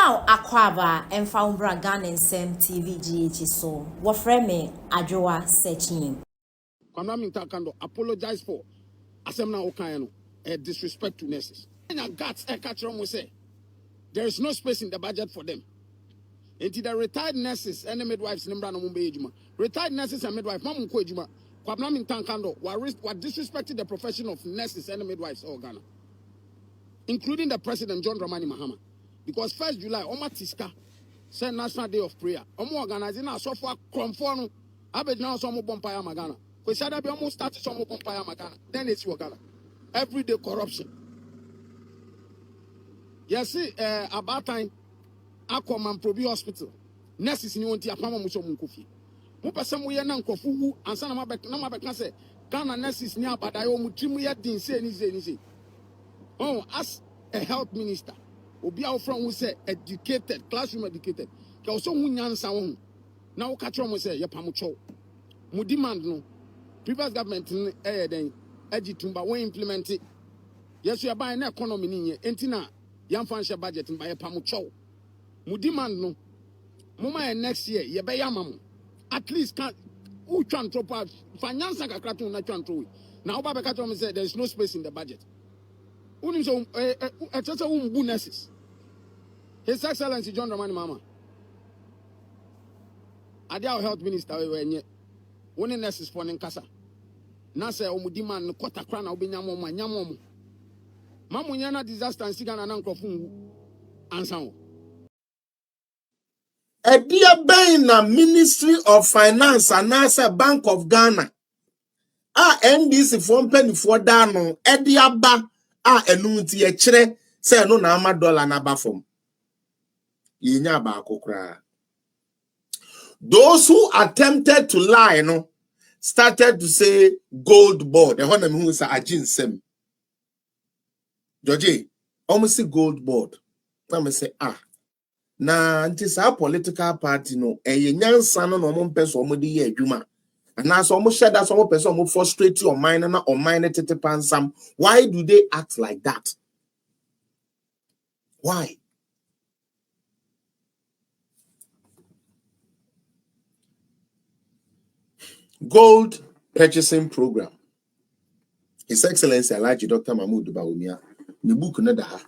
Now Aquaba and found Bragan and Sam TV GH so what frame Adjoa searching. Akandoh apologize for Asemna Okayano a disrespect to nurses. And guts a catch wrong say there is no space in the budget for them. Until the retired nurses and the midwives retired nurses and midwives Mamu Kojuma Kwabnam Akandoh were disrespected the profession of nurses and the midwives all Ghana, including the president John Dramani Mahama. Because 1st July, Oma Tiska said National Day of Prayer. Omo organizing a software conform. Abed now some Bompire Magana. Because said be almost started some Bompire Magana. Then it's your Ghana. Everyday corruption. Yes, see, about time, Aquaman Probi Hospital. Nurses in Yonti Apama Muso Munkufi. Mupasam we are Nankofu, and Sanama Bekan say, Ghana nurses near Badayo Mutrimu Yadin say, oh, as a health minister. Obi our friend who say educated, classroom educated. Ke also hu nyansa wo. Na wo ka tro mo say ye pamucho. Mu demand no. Previous government den agitumba we implement it. Yes you buy na economy ni ye. Enti na yam financial budget ba ye pamucho. Mu demand no. Moma next year ye be yamam. At least can who twan tropa finance kakra to na twan tro. Na oba be ka tro mo say there is no space in the budget. Unim so umbu nurses. His Excellency John Dramani Mahama. Adia health minister we when nurses for nkasa. Na say omudima no kwata kra na obenyamo ma nyamo. Mamu nyana disaster nsiga na nkrofo ansa wo. Edia ben na Ministry of Finance and Nasa Bank of Ghana. NDC for penny for dano. Edia ba enunti ye chere say no na ama dollar na ba form. Yinya ba kokra. Those who attempted to lie, started to say gold board. The one who is a ajin sem. Georgie, almost say gold board. Come say na anti our political party no. E nyansa no mo person mo di ye adwuma. And now so much that some person mo frustrate your mind na or mind tete pansam. Why do they act like that? Why? Gold purchasing program. His Excellency Alhaji Dr. Mahmoud Bawumia. The book na da.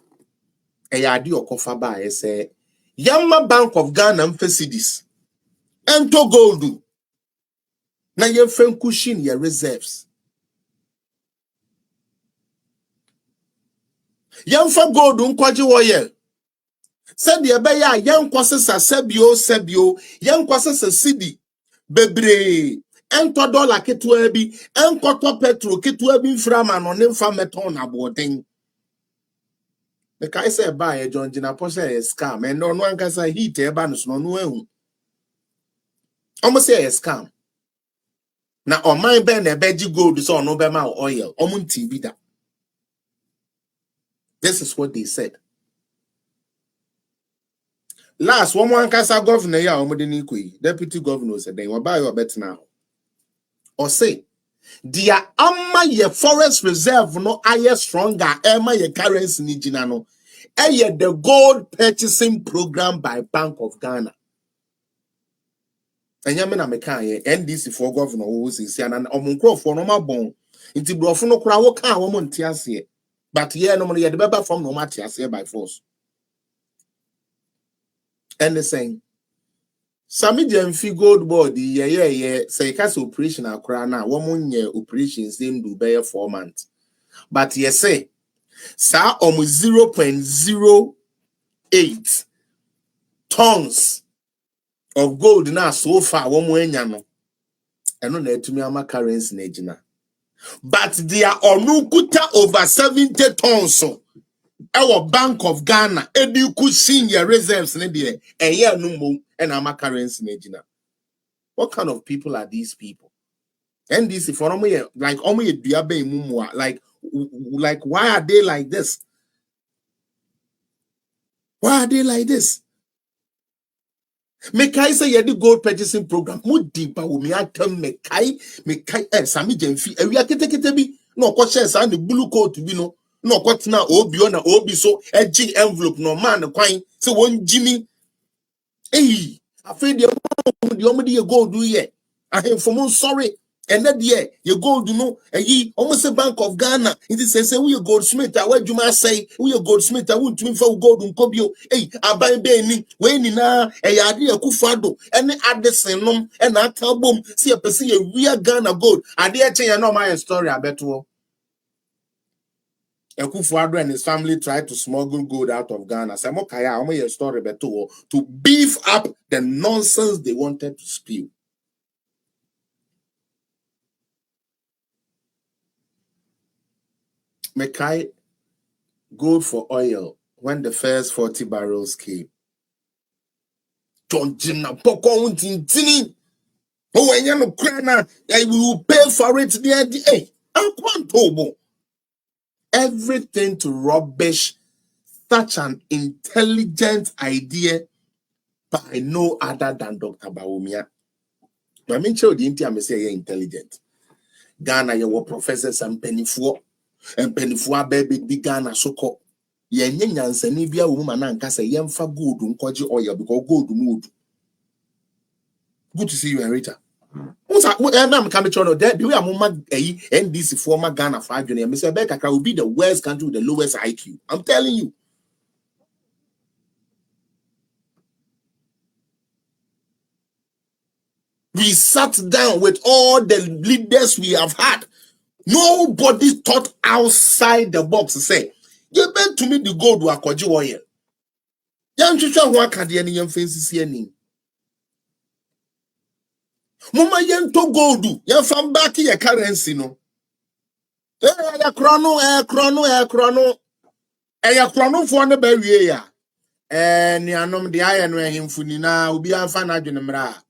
E yadi okofa ba e say Yamma Bank of Ghana mfesidis. Ento gold. Na ye fen cushion ye reserves. Yamfa gold nkwaji woyel. Said ye be ya yan kwase sa sebio yan kwase sa sidi bebre ento dollar ketua bi enkoto petrol ketua bi mframa no ne mfa meton na boden. The guy say buy John Jina Posha a scam and no one can say heat a banus no no. Almost say a scam. Now on my ben a veggie gold is on Obama oil, Omunti vida. This is what they said. Last one casa governor ya omudiniqui, deputy governor said they will buy your bet now. Or say dia amma ye forest reserve no aye stronger emma ye currency ni jinano. Aye the gold purchasing program by Bank of Ghana. And yamena meka NDC for governor who is an omunkro for no mabon. Inti brofo no kra wo kan wo montiase. But ye no money ye the beba from no matiase by force. And the saying Sami Jemfi gold board ye say case operation akra na wo monye operations dem do be 4 months. But ye say sa 0.08 tons of gold na so far wo mo anya no eno na etumi ama currency na ejina. But they are onukuta over 70 tons our Bank of Ghana edi ku senior reserves ne de eye no mo and ama currency na ejina. What kind of people are these people? And this if omo ye like omo ye duabe imumu like why are they like this? Why are they like this? Mekai say ye the gold purchasing program mudi ba wo me atam mekai Sami Jemfi ewia ketekete bi no ko share sa the blue coat bi no ko tena obi o na obi so egi envelope no man kwan So one Jimmy, hey, I feel the only you go do ye. I am from sorry. And that year, you go to know a ye almost a Bank of Ghana. It is say we a goldsmith. I what you must say we a goldsmith. I won't mean for gold and cobio. Hey, I buy Benny, when in a idea kufado, and add the senum and I tell boom. See a person a real Ghana gold. I dare tell you know my story. I bet you. Ekufuado and his family tried to smuggle gold out of Ghana. Samokaya, I'm a story beto to beef up the nonsense they wanted to spew. Mekai gold for oil when the first 40 barrels came. John Jina Poko Tintini. Oh, when you're no crana, I will pay for it the end. Hey, I'm quantobo. Everything to rubbish such an intelligent idea by no other than Dr. Bawumia. I mean, show the India may say intelligent. Ghana, you were professors and pennyfua baby big Ghana so called. Yen yansani bia woman and cassa yemfa gold unkoji oil because gold mood. Good to see you, Henrietta. I'm coming to that. The way I'm NDC former Ghana 5 junior, Mr. Becca will be the worst country with the lowest IQ. I'm telling you. We sat down with all the leaders we have had. Nobody thought outside the box to say, you bet to me the gold will akwaji oil. Yan chucha wa kadi any yan fancy any. Mama yan to gold, yan from back your currency no. Chrono. Chrono for the berry ya. Yanom the iron where him funina will be a fan adjunamra.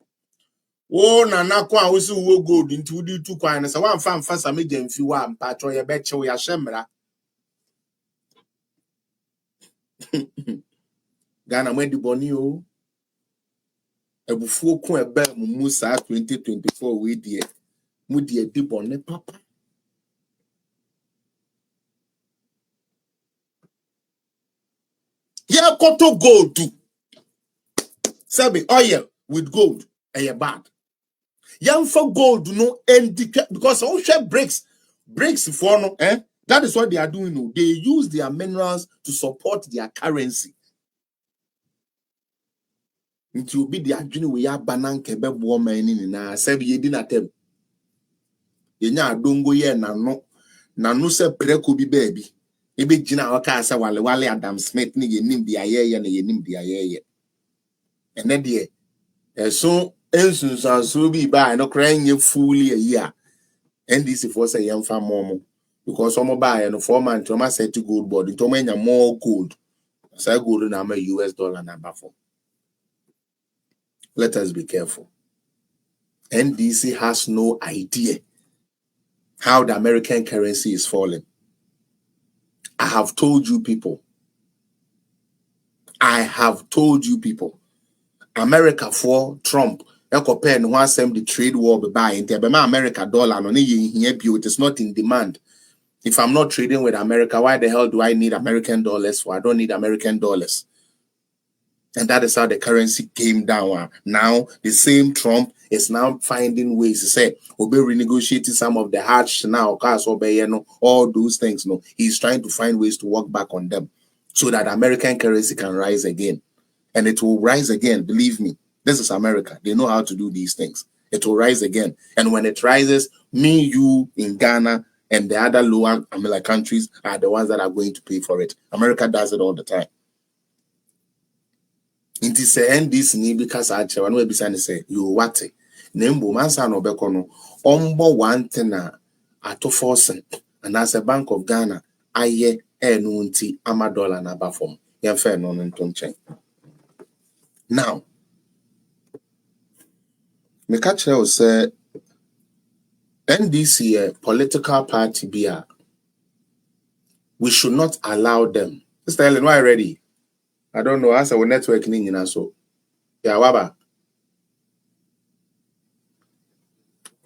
Oh, na kwa wisi wo gold into the 2 coins. So one fan fast a medium few one patch or your betcha ya shemra. Ghana made the bonio. Ebufu ko ebe Masa 2024 we die mu die di bonne papa ya koto gold sabi oil with gold bad yan for gold no indicate because all share breaks for no that is what they are doing no they use their minerals to support their currency into be the adwene we ya banan kebe bo man ni na sabi yedi na tem yenya adongo ye na no se preko bi baby ebe gina waka asa wale Adam Smith ni yenim dia ye na yenim dia ye ene de so ensunsan so bi ba no kran ye fully a year NDC for say yemfa momo because some buy no 4 months to set gold board to menya more gold say gold na US dollar number for. Let us be careful. NDC has no idea how the American currency is falling. I have told you people. America for Trump. Ekopen wants them the trade war be buying. America dollar no it is not in demand. If I'm not trading with America, why the hell do I need American dollars for? I don't need American dollars. And that is how the currency came down. Now, the same Trump is now finding ways to say, be renegotiating some of the hard now, all those things. No, he's trying to find ways to work back on them so that American currency can rise again. And it will rise again. Believe me, this is America. They know how to do these things. It will rise again. And when it rises, me, you in Ghana and the other lower American countries are the ones that are going to pay for it. America does it all the time. Inti se NDC ni because ache wanu ebisa say you wate nembo Masa no beko no ombo wante na ato forcing and as a Bank of Ghana aye enu nti ama dollar na ba form yemfa no nto nchen. Now me catch you say NDC a political party bia we should not allow them. Mr. Ellen, why ready? I don't know. As our network ni so. Yeah, waba.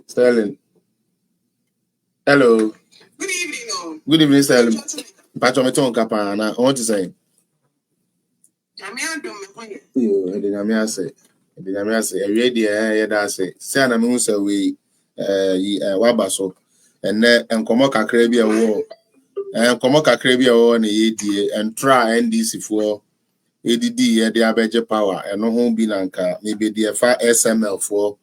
Sterling. Hello. Good evening. Good evening, Sterling. Pacho me ton kapa na I want to say. Yo, Nyame ase. Nyame ase. Ewie de yɛda ase. Say na me hu say we waba so. Ene enkomo kakra bi ewo. Enkomo kakra bi ewo na yedie. Entra NDC for ADD ye de abeje power. Eno ho bi nanka maybe the fa SML for